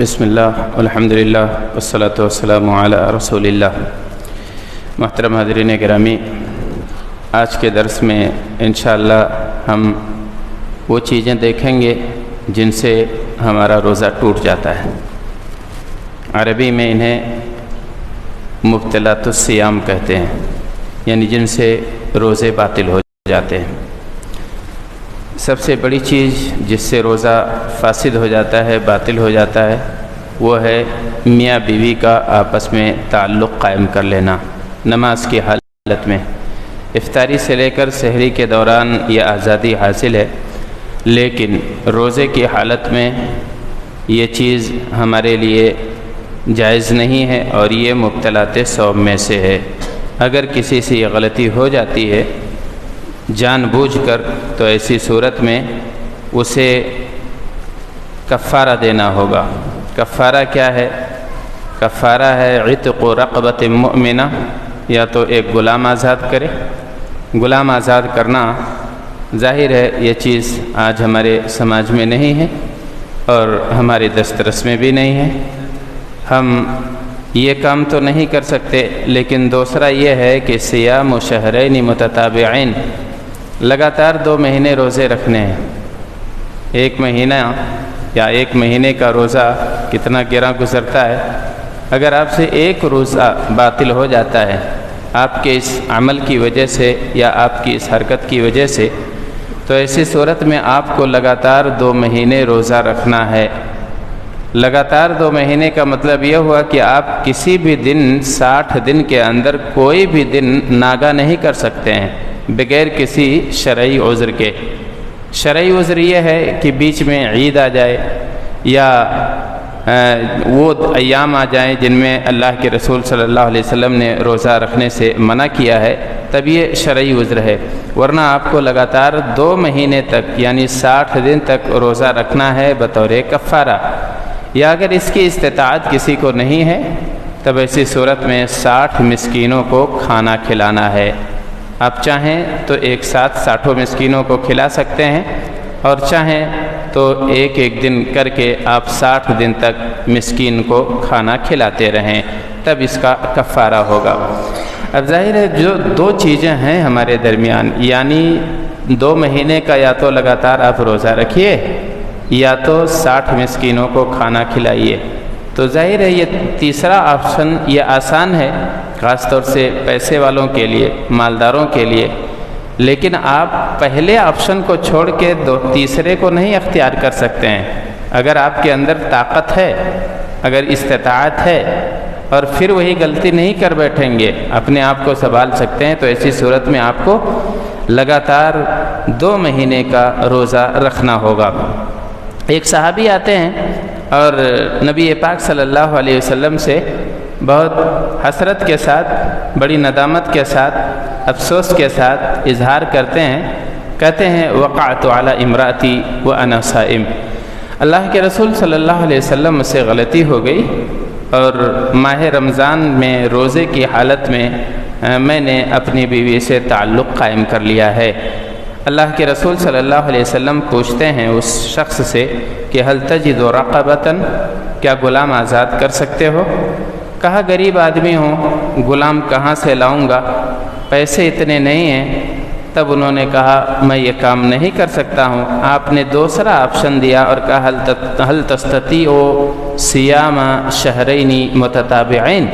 بسم اللہ الحمدللہ والصلاة والسلام علی رسول اللہ۔ محترم حاضرین گرامی، آج کے درس میں انشاءاللہ ہم وہ چیزیں دیکھیں گے جن سے ہمارا روزہ ٹوٹ جاتا ہے۔ عربی میں انہیں مبطلات الصیام کہتے ہیں، یعنی جن سے روزے باطل ہو جاتے ہیں۔ سب سے بڑی چیز جس سے روزہ فاسد ہو جاتا ہے، باطل ہو جاتا ہے، وہ ہے میاں بیوی کا آپس میں تعلق قائم کر لینا۔ نماز کی حالت میں افطاری سے لے کر سحری کے دوران یہ آزادی حاصل ہے، لیکن روزے کی حالت میں یہ چیز ہمارے لیے جائز نہیں ہے اور یہ مبطلات صوم میں سے ہے۔ اگر کسی سے یہ غلطی ہو جاتی ہے جان بوجھ کر، تو ایسی صورت میں اسے کفارہ دینا ہوگا۔ کفارہ کیا ہے؟ کفارہ ہے عتق رقبۃ مؤمنہ، یا تو ایک غلام آزاد کرے۔ غلام آزاد کرنا ظاہر ہے یہ چیز آج ہمارے سماج میں نہیں ہے اور ہماری دسترس میں بھی نہیں ہے، ہم یہ کام تو نہیں کر سکتے۔ لیکن دوسرا یہ ہے کہ صیام شہرین متتابعین، لگاتار 2 مہینے روزے رکھنے ہیں۔ ایک مہینہ یا 1 مہینے کا روزہ کتنا گراں گزرتا ہے۔ اگر آپ سے ایک روزہ باطل ہو جاتا ہے آپ کے اس عمل کی وجہ سے یا آپ کی اس حرکت کی وجہ سے، تو ایسی صورت میں آپ کو لگاتار 2 مہینے روزہ رکھنا ہے۔ لگاتار 2 مہینے کا مطلب یہ ہوا کہ آپ کسی بھی دن 60 دن کے اندر کوئی بھی دن ناگا نہیں کر سکتے ہیں بغیر کسی شرعی عذر کے۔ شرعی عذر یہ ہے کہ بیچ میں عید آ جائے یا وہ ایام آ جائیں جن میں اللہ کے رسول صلی اللہ علیہ وسلم نے روزہ رکھنے سے منع کیا ہے، تب یہ شرعی عذر ہے۔ ورنہ آپ کو لگاتار 2 مہینے تک یعنی 60 دن تک روزہ رکھنا ہے بطور کفارہ۔ یا اگر اس کی استطاعت کسی کو نہیں ہے تب ایسی صورت میں 60 مسکینوں کو کھانا کھلانا ہے۔ آپ چاہیں تو ایک ساتھ 60 مسکینوں کو کھلا سکتے ہیں، اور چاہیں تو ایک دن کر کے آپ 60 دن تک مسکین کو کھانا کھلاتے رہیں، تب اس کا کفارہ ہوگا۔ اب ظاہر ہے جو 2 چیزیں ہیں ہمارے درمیان، یعنی 2 مہینے کا یا تو لگاتار آپ روزہ رکھیے یا تو 60 مسکینوں کو کھانا کھلائیے، تو ظاہر ہے یہ تیسرا آپشن یہ آسان ہے، خاص طور سے پیسے والوں کے لیے، مالداروں کے لیے۔ لیکن آپ پہلے آپشن کو چھوڑ کے تیسرے کو نہیں اختیار کر سکتے ہیں۔ اگر آپ کے اندر طاقت ہے، اگر استطاعت ہے، اور پھر وہی غلطی نہیں کر بیٹھیں گے، اپنے آپ کو سنبھال سکتے ہیں، تو ایسی صورت میں آپ کو لگاتار 2 مہینے کا روزہ رکھنا ہوگا۔ ایک صحابی آتے ہیں اور نبی پاک صلی اللہ علیہ وسلم سے بہت حسرت کے ساتھ، بڑی ندامت کے ساتھ، افسوس کے ساتھ اظہار کرتے ہیں، کہتے ہیں وقعت علی امراتی وانا صائم، اللہ کے رسول صلی اللہ علیہ وسلم سے غلطی ہو گئی اور ماہ رمضان میں روزے کی حالت میں میں نے اپنی بیوی سے تعلق قائم کر لیا ہے۔ اللہ کے رسول صلی اللہ علیہ وسلم پوچھتے ہیں اس شخص سے کہ حل تجد رقبۃ، کیا غلام آزاد کر سکتے ہو؟ کہا غریب آدمی ہوں، غلام کہاں سے لاؤں گا، پیسے اتنے نہیں ہیں۔ تب انہوں نے کہا میں یہ کام نہیں کر سکتا ہوں۔ آپ نے دوسرا آپشن دیا اور کہا حل تستطیع صیام شہرین متتابعین،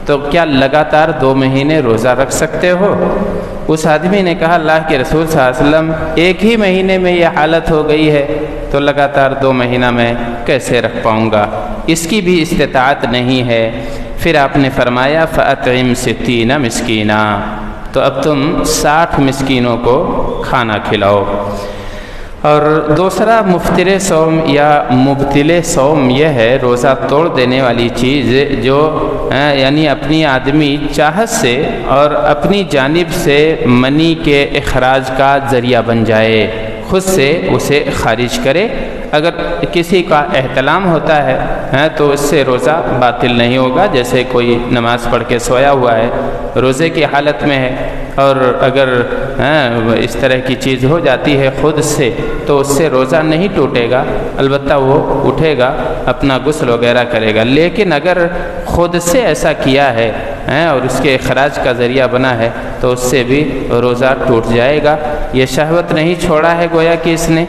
تو کیا لگاتار 2 مہینے روزہ رکھ سکتے ہو؟ اس آدمی نے کہا اللہ کے رسول صلی اللہ علیہ وسلم ایک ہی مہینے میں یہ حالت ہو گئی ہے، تو لگاتار 2 مہینہ میں کیسے رکھ پاؤں گا، اس کی بھی استطاعت نہیں ہے۔ پھر آپ نے فرمایا فَأَطْعِمْ 60 مسکینہ، تو اب تم 60 مسکینوں کو کھانا کھلاؤ۔ اور دوسرا مفطر صوم یا مبطل صوم یہ ہے، روزہ توڑ دینے والی چیز جو یعنی اپنی آدمی چاہت سے اور اپنی جانب سے منی کے اخراج کا ذریعہ بن جائے، خود سے اسے خارج کرے۔ اگر کسی کا احتلام ہوتا ہے تو اس سے روزہ باطل نہیں ہوگا۔ جیسے کوئی نماز پڑھ کے سویا ہوا ہے، روزے کی حالت میں ہے اور اگر اس طرح کی چیز ہو جاتی ہے خود سے تو اس سے روزہ نہیں ٹوٹے گا، البتہ وہ اٹھے گا، اپنا غسل وغیرہ کرے گا۔ لیکن اگر خود سے ایسا کیا ہے اور اس کے اخراج کا ذریعہ بنا ہے تو اس سے بھی روزہ ٹوٹ جائے گا۔ یہ شہوت نہیں چھوڑا ہے گویا کہ اس نے،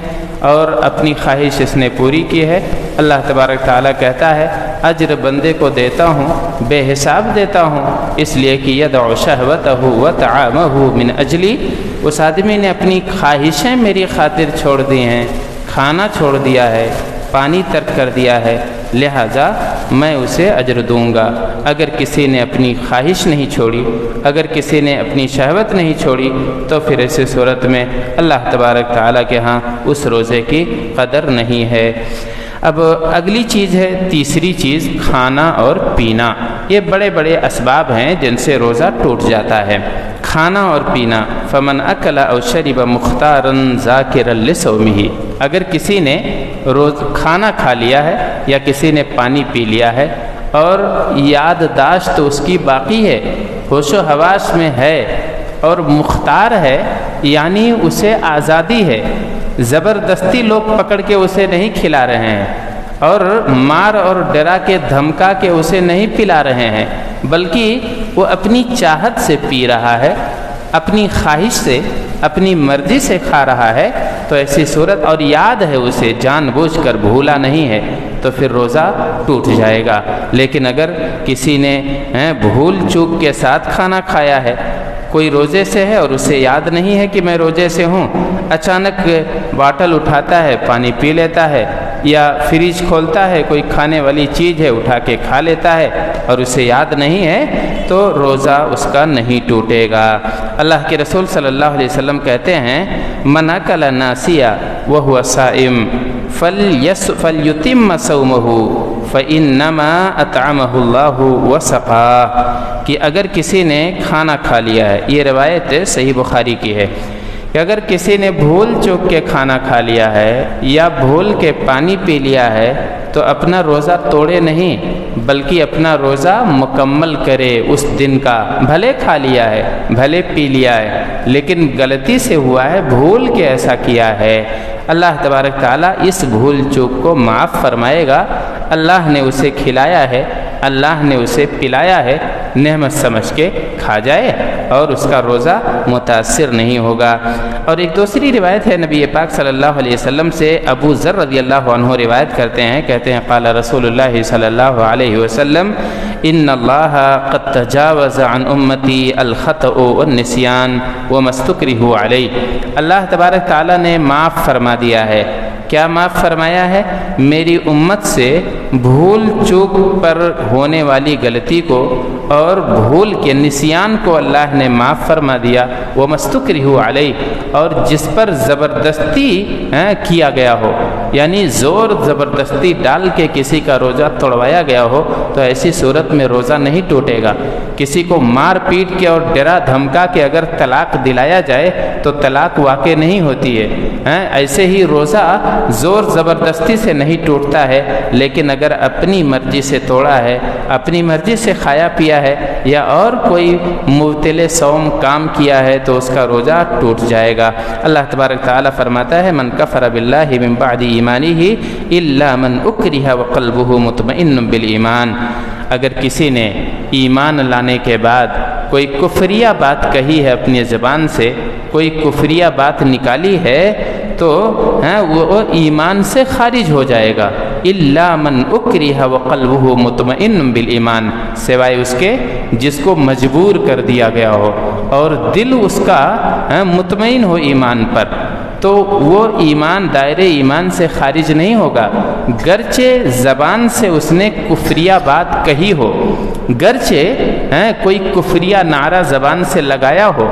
اور اپنی خواہش اس نے پوری کی ہے۔ اللہ تبارک تعالیٰ کہتا ہے اجر بندے کو دیتا ہوں، بے حساب دیتا ہوں، اس لیے کہ یدع شہوتہ وطعامہ من اجلی، اس آدمی نے اپنی خواہشیں میری خاطر چھوڑ دی ہیں، کھانا چھوڑ دیا ہے، پانی ترک کر دیا ہے، لہذا میں اسے اجر دوں گا۔ اگر کسی نے اپنی خواہش نہیں چھوڑی، اگر کسی نے اپنی شہوت نہیں چھوڑی تو پھر ایسی صورت میں اللہ تبارک تعالیٰ کے ہاں اس روزے کی قدر نہیں ہے۔ اب اگلی چیز ہے، تیسری چیز، کھانا اور پینا۔ یہ بڑے بڑے اسباب ہیں جن سے روزہ ٹوٹ جاتا ہے۔ کھانا اور پینا، فمن اکل او شرب مختارا ذاکرا لصومہ، اگر کسی نے کھانا کھا لیا ہے یا کسی نے پانی پی لیا ہے اور یادداشت اس کی باقی ہے، ہوش و حواس میں ہے اور مختار ہے، یعنی اسے آزادی ہے، زبردستی لوگ پکڑ کے اسے نہیں کھلا رہے ہیں اور مار اور ڈرا کے دھمکا کے اسے نہیں پلا رہے ہیں، بلکہ وہ اپنی چاہت سے پی رہا ہے، اپنی خواہش سے، اپنی مرضی سے کھا رہا ہے، تو ایسی صورت، اور یاد ہے اسے، جان بوجھ کر بھولا نہیں ہے، تو پھر روزہ ٹوٹ جائے گا۔ لیکن اگر کسی نے بھول چوک کے ساتھ کھانا کھایا ہے، کوئی روزے سے ہے اور اسے یاد نہیں ہے کہ میں روزے سے ہوں، اچانک باٹل اٹھاتا ہے، پانی پی لیتا ہے، یا فریج کھولتا ہے، کوئی کھانے والی چیز ہے اٹھا کے کھا لیتا ہے اور اسے یاد نہیں ہے، تو روزہ اس کا نہیں ٹوٹے گا۔ اللہ کے رسول صلی اللہ علیہ وسلم کہتے ہیں من اکل ناسیا وهو صائم فلیتم صومہ فانما اطعمہ اللہ وسقاہ، کہ اگر کسی نے کھانا کھا لیا ہے، یہ روایت صحیح بخاری کی ہے، کہ اگر کسی نے بھول چوک کے کھانا کھا لیا ہے یا بھول کے پانی پی لیا ہے تو اپنا روزہ توڑے نہیں، بلکہ اپنا روزہ مکمل کرے اس دن کا، بھلے کھا لیا ہے، بھلے پی لیا ہے، لیکن غلطی سے ہوا ہے، بھول کے ایسا کیا ہے، اللہ تبارک تعالیٰ اس بھول چوک کو معاف فرمائے گا۔ اللہ نے اسے کھلایا ہے، اللہ نے اسے پلایا ہے، نعمت سمجھ کے کھا جائے اور اس کا روزہ متاثر نہیں ہوگا۔ اور ایک دوسری روایت ہے نبی پاک صلی اللہ علیہ وسلم سے، ابو ذر رضی اللہ عنہ روایت کرتے ہیں، کہتے ہیں قال رسول اللہ صلی اللہ علیہ وسلم ان اللہ قد تجاوز عن امتی الخطأ والنسیان وما استکرہوا علیہ، اللہ تبارک تعالیٰ نے معاف فرما دیا ہے۔ کیا معاف فرمایا ہے؟ میری امت سے بھول چوک پر ہونے والی غلطی کو اور بھول کے نسیان کو اللہ نے معاف فرما دیا، وہ مستکرہ علیہ، اور جس پر زبردستی کیا گیا ہو، یعنی زور زبردستی ڈال کے کسی کا روزہ توڑوایا گیا ہو، تو ایسی صورت میں روزہ نہیں ٹوٹے گا۔ کسی کو مار پیٹ کے اور ڈرا دھمکا کے اگر طلاق دلایا جائے تو طلاق واقع نہیں ہوتی ہے، ایسے ہی روزہ زور زبردستی سے نہیں ٹوٹتا ہے، لیکن اگر اپنی مرضی سے توڑا ہے، اپنی مرضی سے کھایا پیا ہے یا اور کوئی مبتل صوم کام کیا ہے تو اس کا روزہ ٹوٹ جائے گا۔ اللہ تبارک تعالیٰ فرماتا ہے من کفر باللہ من بعد ایمانہ الا من اکرہ وقلبہ مطمئن بالایمان، اگر کسی نے ایمان لانے کے بعد کوئی کفریہ بات کہی ہے، اپنی زبان سے کوئی کفریہ بات نکالی ہے، تو وہ ایمان سے خارج ہو جائے گا۔ الا من اکرہ وقلبہ مطمئن بالایمان، سوائے اس کے جس کو مجبور کر دیا گیا ہو اور دل اس کا مطمئن ہو ایمان پر، تو وہ ایمان دائرے ایمان سے خارج نہیں ہوگا، گرچہ زبان سے اس نے کفریہ بات کہی ہو، گرچہ کوئی کفریہ نعرہ زبان سے لگایا ہو،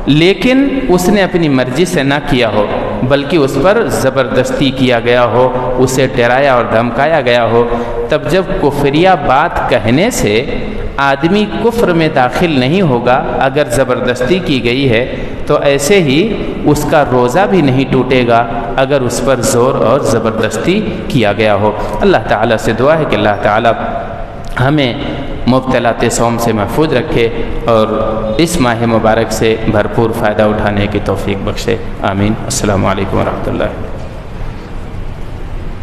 لیکن اس نے اپنی مرضی سے نہ کیا ہو، بلکہ اس پر زبردستی کیا گیا ہو، اسے ڈرایا اور دھمکایا گیا ہو، تب جب کفریہ بات کہنے سے آدمی کفر میں داخل نہیں ہوگا، اگر زبردستی کی گئی ہے تو ایسے ہی اس کا روزہ بھی نہیں ٹوٹے گا اگر اس پر زور اور زبردستی کیا گیا ہو۔ اللہ تعالیٰ سے دعا ہے کہ اللہ تعالیٰ ہمیں مبتلات صوم سے محفوظ رکھے اور اس ماہ مبارک سے بھرپور فائدہ اٹھانے کی توفیق بخشے، آمین۔ السلام علیکم ورحمۃ اللہ۔